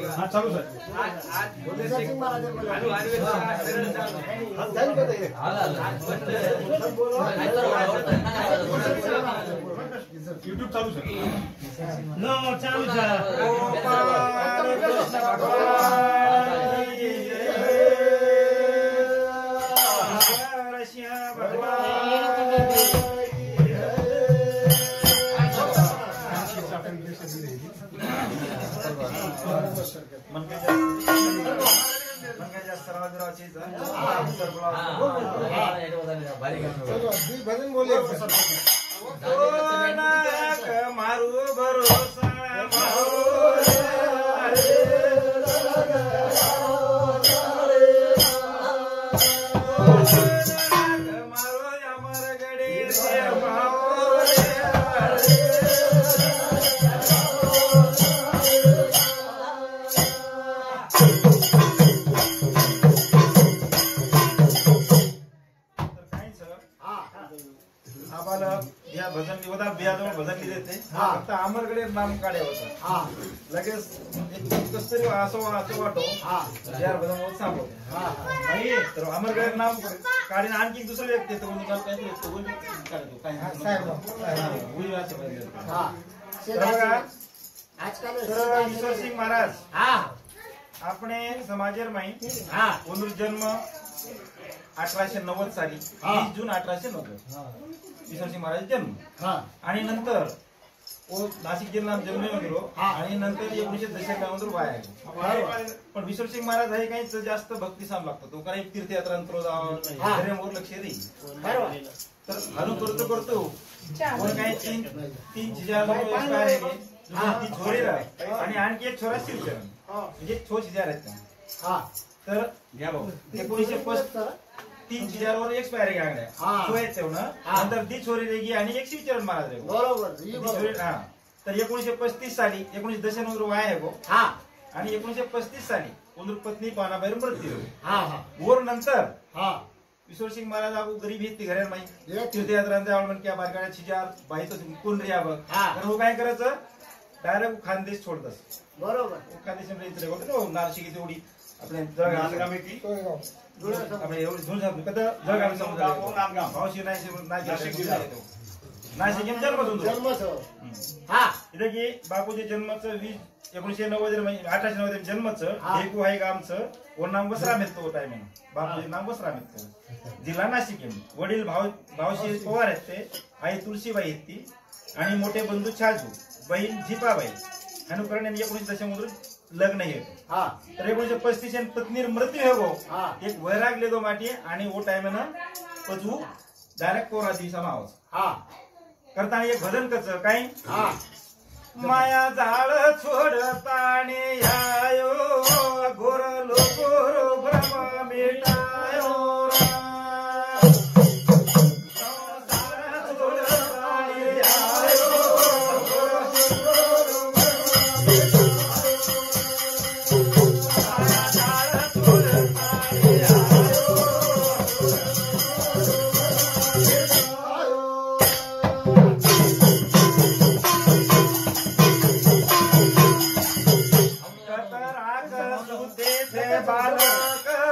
हाँ चालू sir YouTube चालू सर नो चालू सर भजन बोले मारू भरोसा या भजन लिहोदा बियाजवळ भजन लिहिले ते फक्त अमरगडे नाम काढे होता लगेच कस तरी असं वाटो यार भजन बोल सांगतो नाही तर अमरगडे नाम काढीन आणखी दुसरं व्यक्ती तो निकाल काहीतरी तो बोल काढतो काय साहेब गुरुवारचे भजन आजकाल ईश्वर सिंग महाराज अपने समाजेर माई उनर जन्म 1890 साली 20 जून 1890 ईश्वर सिंग महाराज जन्म आणि नंतर नाशिक जिल्हा जन्म गेलो आणि नंतर 1910 वाया पण ईश्वर सिंग महाराज हे काही जास्त भक्ती सांग लागतो तो काही तीर्थयात्रा धर्मावर लक्ष देईल तर हनु करतो करतो काही तीन छोरी आणि आणखी एक छोरा शिवचरण म्हणजे छो शिजार आहेत तर घ्या भाऊ 1935 वर एक्सपायर नंतर ती छोरी रेगी आणि एक शिवचरण महाराज बरोबर तर 1935 साली 1910 वाया आहे आणि 1935 साली उंदूर पत्नी पानाबाहेर मृत्यू वर नंतर ईश्वर सिंग महाराज आपको गरीब येते घरात माहिती तीर्थयात्रांच्या आवड क्या बारगाड्या शिजार बाईचं कोण रे बघ तर हो काय करायचं डायरेक्ट खानदेश सोडतस बरोबर खानदेश नाशिक तेवढी आपल्या जळगाव की आपल्या एवढी झुल जळगाव मावशी नाशिक जन्म की बापूजी जन्मचं 1890 जन्मचं एकू आहे गामचं व नाम वसराम येतो टायमिंग बापूजी नाम वसराम येतो जिल्हा नाशिक वडील भावशी पवार आहेत ते आई तुळशीबाई आहेत ती आणि मोठे बंधू छाजू बहीण झिपाबाई अनुकरण 1910 लग्न हे तर 1935 पत्नी मृत्यू हो एक वैराग लेदो माटी आणि वो टाइम ना पचू डायरेक्ट कोरा दिवसा मावस करता एक भजन कच काय माया जाळ छोडताने आयो गोर लोकोर भ्रम मिटायो बालक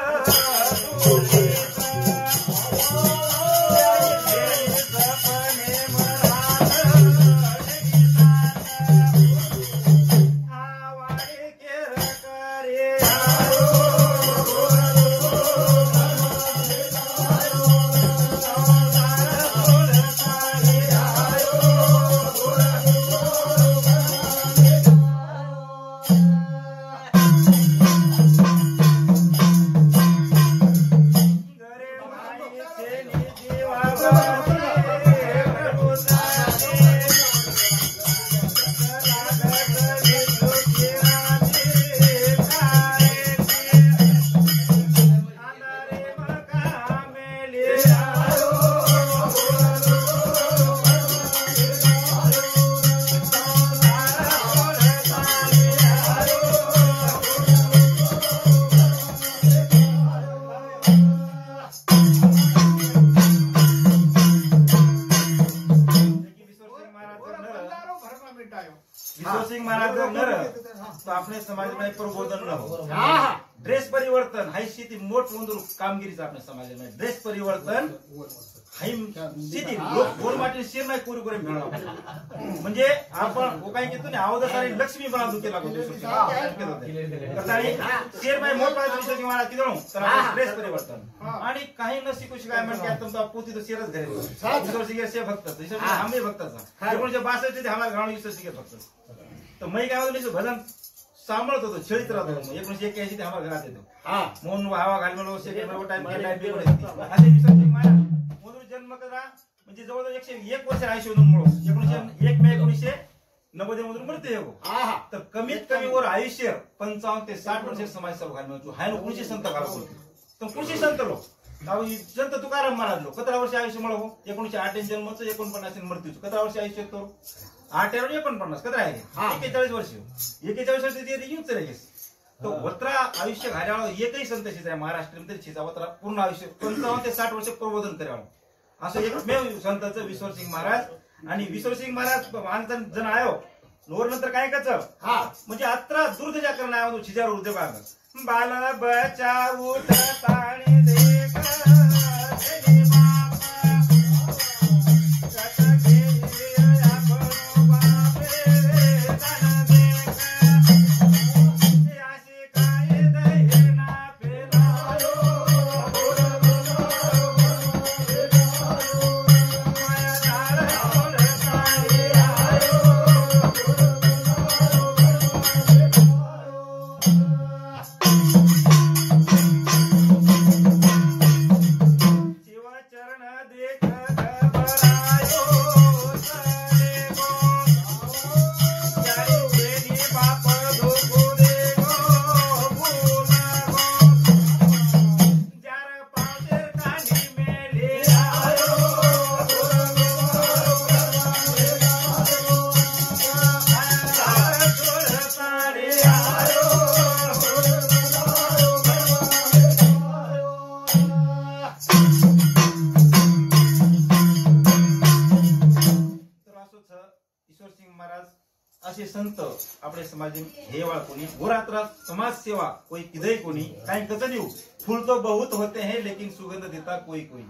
तो आपले समाजामध्ये प्रबोधन न हो ड्रेस परिवर्तन हाई शेती मोठ मंदूर कामगिरीचं आपल्या समाजामध्ये ड्रेस परिवर्तन हाई शेती गोल माटी शेर नाही कोरी कोरी मिळणार म्हणजे आपण काय घेतो ना अवधस आणि लक्ष्मी बना दुखे लागतो शेर बाय मोठ पाहिजे किंवा किती तर ड्रेस परिवर्तन आणि काही न शिकू शिकाय म्हणजे तुमचा पोती तर शेरच घरी शे फक्त आम्ही भक्ताचा 1962 आम्हाला गाणं शिके फक्त तर मी काय होतो भजन सांभाळत होतो छळीत राहतो 1981 ते आम्हाला घरात येतो म्हणून हवा घालून जन्म करा म्हणजे जवळजवळ 101 वर्ष आयुष्य म्हणून 1 मे 1990 मधून मृत्यू येऊ तर कमीत कमी वर आयुष्य 55 ते 60 वर्ष समाज सेवा घालून हाय कृषी संत घाला तर कृषी संत लोक संत तुकाराम महाराज लोक 17 वर्ष आयुष्य मला हो 1908 जन्मचं 49 मृत्यूचं 17 वर्ष आयुष्य तो 8 वर 49 कधी आहे 41 वर्ष 41 वर्ष ते येऊच लगेच तो वत्रा आयुष्य घाल्यावर एकही संत शिजाय महाराष्ट्रामध्ये शिजा वत्रा पूर्ण आयुष्य 55 ते 60 वर्ष प्रबोधन करावं असं एकमेव संतांचं विश्वसिंग महाराज आणि विश्वसिंग महाराज मानसन जण आयो नोर नंतर काय कच म्हणजे अत्रा दुर्दशा करणं आहे शिजार उद्योग बाला बचा उठ पाणी देख असे संत आपले समाज हे वाळ कोणी गोरात्रा समाज सेवा कोई किधई कोणी काही कच देऊ फूल तो बहुत होते हैं लेकिन सुगंध देता कोई कोई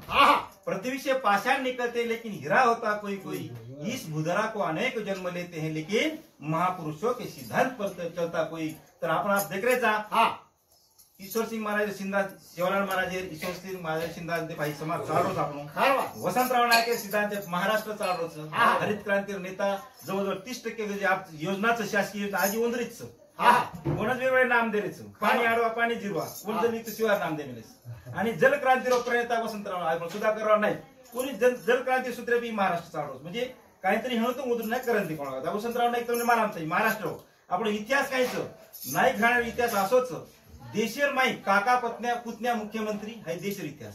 पृथ्वी से पाषाण निकलते लेकिन हीरा होता कोई कोई इस भूधरा को अनेक जन्म लेते हैं लेकिन महापुरुषों के सिद्धांत पर चलता कोई तर आपण देख रहे था ईश्वर सिंह महाराज सिद्धांत शिवलाल महाराज ईश्वर सिंह महाराज सिद्धांत भाई समाज चालवत आपण वसंतराव नाईक सिद्धांत महाराष्ट्र चालवत हरित क्रांती नेता जवळजवळ 30% जे योजनाचं शासकीय योजना आजी वंदरीच कोणच वेगवेगळे नाम दिलेच पाणी आडवा पाणी जिरवा कोणतरी शिवाय नाम दिलेच आणि जलक्रांतीराव प्रणेता वसंतराव सुधाकरराव नाईक कोणी जलक्रांती सूत्र बी महाराष्ट्र चालवत म्हणजे काहीतरी हेणतो मुद्रण नाही करंती कोणा वसंतराव नाईक तर मला महाराष्ट्र आपण इतिहास काहीच नाईक घाण्याचा इतिहास असोच देशर माई काका पुतण्या मुख्यमंत्री हाय देशर इतिहास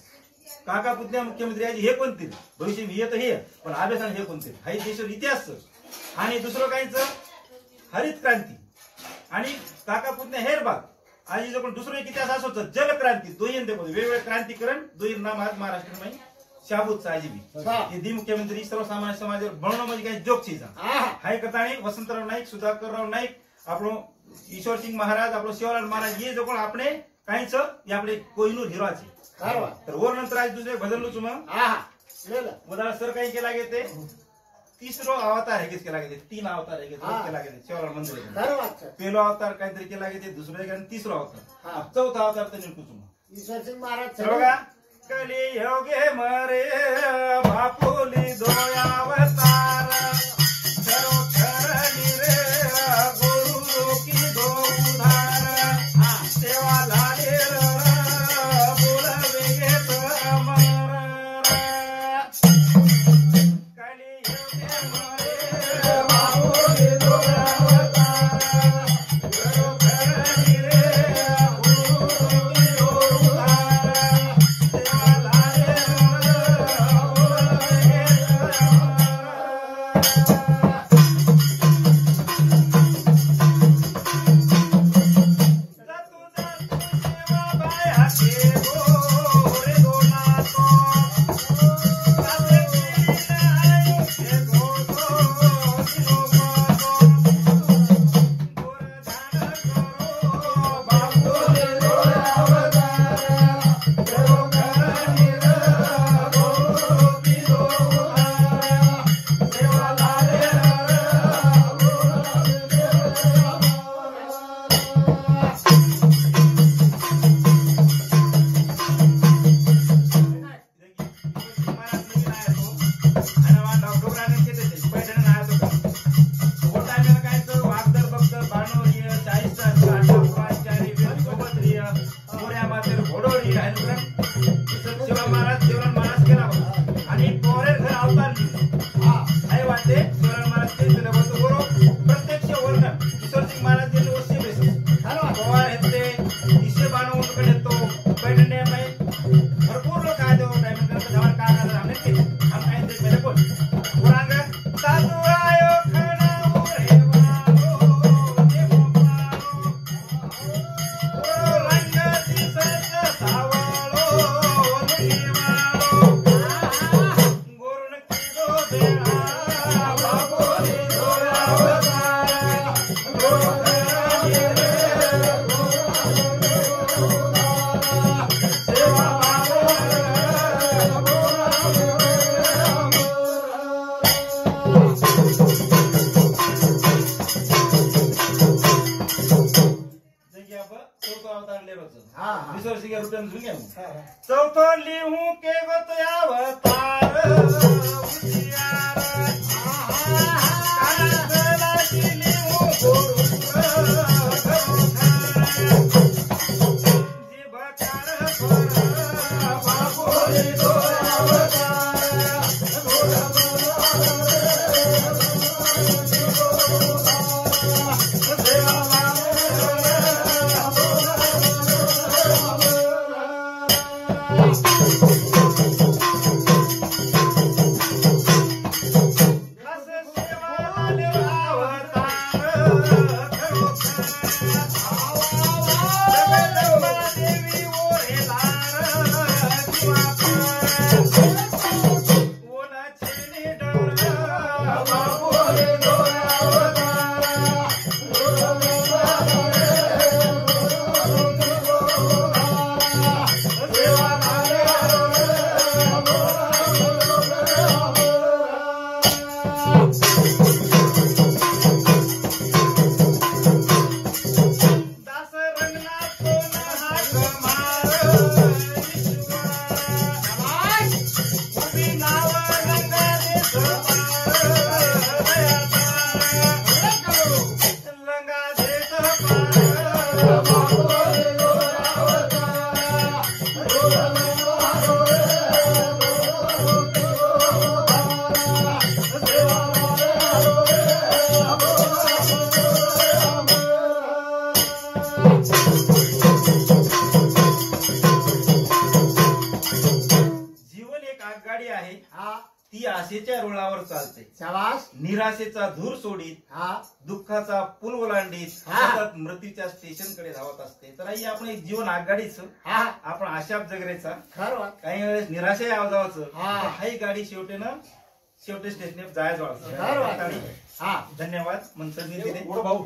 काका पुतण्या मुख्यमंत्री हे कोणते भविष्य येत हे पण अभ्यासान हे कोणते हाय देशर इतिहास आणि दुसरं काहीच हरित क्रांती आणि काका पुतण्या हेरबाग आज जो पण दुसरं एक इतिहास असोच जलक्रांती दोन वेगवेगळे क्रांतीकरण दोन नाम आज महाराष्ट्र में शाबूत साजीबी हे दी मुख्यमंत्री सर्वसामान्य समाजावर बनवणं म्हणजे काही जोक चीज हाय कथाणी वसंतराव नाईक सुधाकरराव नाईक आपलं ईश्वर सिंह महाराज आपलं शिवलाल महाराज ये जो कोण आपणे काहीच आपले कोहिनूर हिरोचे तर वर नंतर आज दुसरे बदललो तुम्ही उदाहरण सर काही केला गेले तिसरो अवतार है केला गेले 3 अवतार है केला गेले शिवलाल मंदिर पहिलो अवतार काहीतरी केला गेले दुसरे आणि तिसरो अवतार चौथा अवतार तर नेमकं ईश्वर सिंह महाराज बघा कली योगे मरे बापुली दो अवतार चौथो लिहू के गोत अवतार ती आशेच्या रुळावर चालते. शाबास. निराशेचा धूर सोडीत दुःखाचा पूल ओलांडीत सतत मृत्यूच्या स्टेशनकडे धावत असते. तर आई आपण एक जीवन आगगाडीच आपण आशाप जगरेचा काही वेळेस निराशा आवजावाचं हाही गाडी शेवटी स्टेशनवर जायचं. धन्यवाद मंत्री दिले भाऊ.